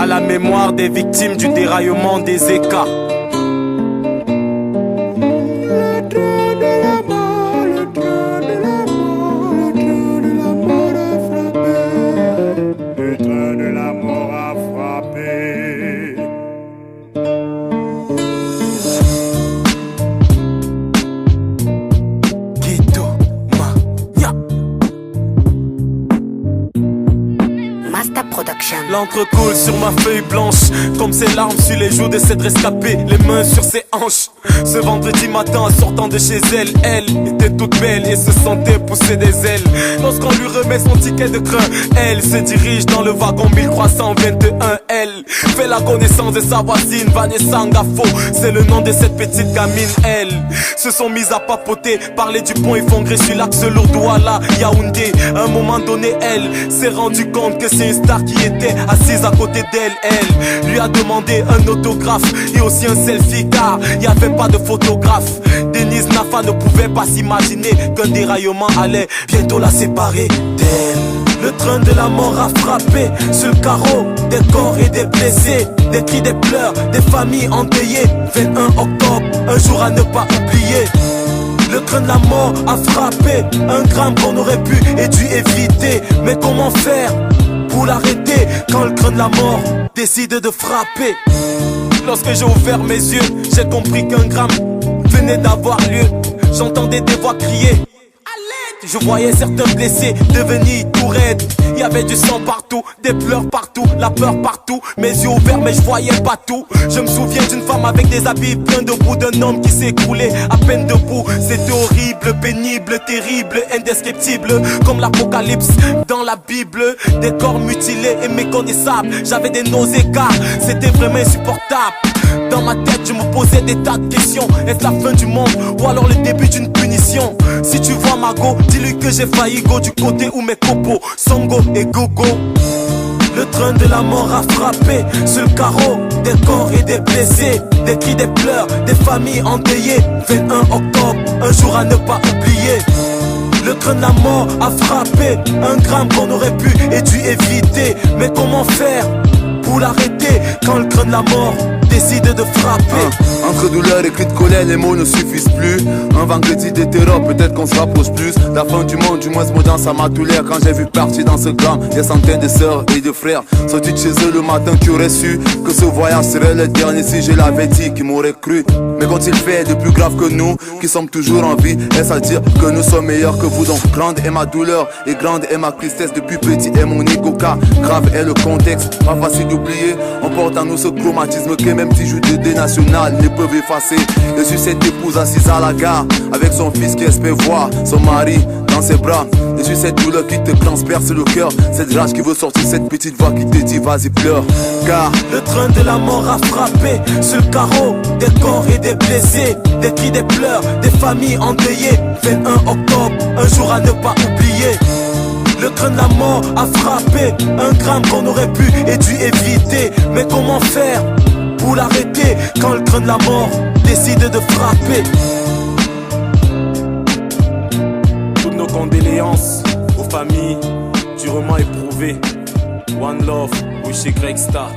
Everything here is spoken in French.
la mémoire des victimes du déraillement des écarts. L'encre coule sur ma feuille blanche, comme ses larmes sur les joues de cette rescapée, les mains sur ses hanches. Ce vendredi matin, en sortant de chez elle, elle était toute belle et se sentait pousser des ailes. Lorsqu'on lui remet son ticket de train, elle se dirige dans le wagon 1321. Elle fait la connaissance de sa voisine Vanessa Ngafo, c'est le nom de cette petite gamine. Elles se sont mises à papoter, parler du pont effondré sur l'axe Lourdouala Yaoundé. À un moment donné, elle s'est rendue compte que c'est une star qui était assise à côté d'elle. Elle lui a demandé un autographe et aussi un selfie, car il n'y avait pas de photographe. Denise Nafa ne pouvait pas s'imaginer qu'un déraillement allait bientôt la séparer d'elle. Le train de la mort a frappé sur le carreau, des corps et des blessés, des cris, des pleurs, des familles endeuillées. 21 octobre, un jour à ne pas oublier. Le train de la mort a frappé, un drame qu'on aurait pu et dû éviter. Mais comment faire pour l'arrêter quand le train de la mort décide de frapper? Lorsque j'ai ouvert mes yeux, j'ai compris qu'un drame venait d'avoir lieu. J'entendais des voix crier. Je voyais certains blessés devenir tout raides. Il y avait du sang partout, des pleurs partout, la peur partout. Mes yeux ouverts mais je voyais pas tout. Je me souviens d'une femme avec des habits pleins de boue, d'un homme qui s'écroulait à peine debout. C'était horrible, pénible, terrible, indescriptible, comme l'apocalypse dans la Bible. Des corps mutilés et méconnaissables. J'avais des nausées car c'était vraiment insupportable. Dans ma tête je me posais des tas de questions. Est-ce la fin du monde ou alors le début d'une punition? Si tu vois Mago, dis-lui que j'ai failli go du côté où mes copeaux Songo et Gogo. Le train de la mort a frappé sur le carreau, des corps et des blessés, des cris, des pleurs, des familles endeuillées. 21 octobre, un jour à ne pas oublier. Le train de la mort a frappé, un drame qu'on aurait pu et dû éviter. Mais comment faire pour l'arrêter quand le train de la mort décide de frapper? Entre douleur et cris de colère, les mots ne suffisent plus. Un vendredi de terreur, peut-être qu'on se rapproche plus. La fin du monde, du moins ce mot dans sa douleur. Quand j'ai vu partir dans ce camp des centaines de sœurs et de frères sortis de chez eux le matin, qui aurait su que ce voyage serait le dernier? Si je l'avais dit, qui m'aurait cru? Mais qu'ont-ils fait de plus grave que nous, qui sommes toujours en vie? Est-ce à dire que nous sommes meilleurs que vous? Donc grande est ma douleur et grande est ma tristesse. Depuis petit est mon ego, car grave est le contexte. Pas facile d'oublier, on porte en nous ce chromatisme que même petits joueurs de national ne peuvent effacer. Je suis cette épouse assise à la gare avec son fils qui espère voir son mari dans ses bras. Je suis cette douleur qui te transperce le cœur, cette rage qui veut sortir, cette petite voix qui te dit vas-y pleure. Car le train de la mort a frappé sur le carreau, des corps et des blessés, des cris, des pleurs, des familles endeuillées. 21 octobre, un jour à ne pas oublier. Le train de la mort a frappé, un drame qu'on aurait pu et dû éviter. Mais comment faire pour l'arrêter quand le train de la mort décide de frapper? Toutes nos condoléances aux familles durement éprouvées. One love, Wish Greg Star.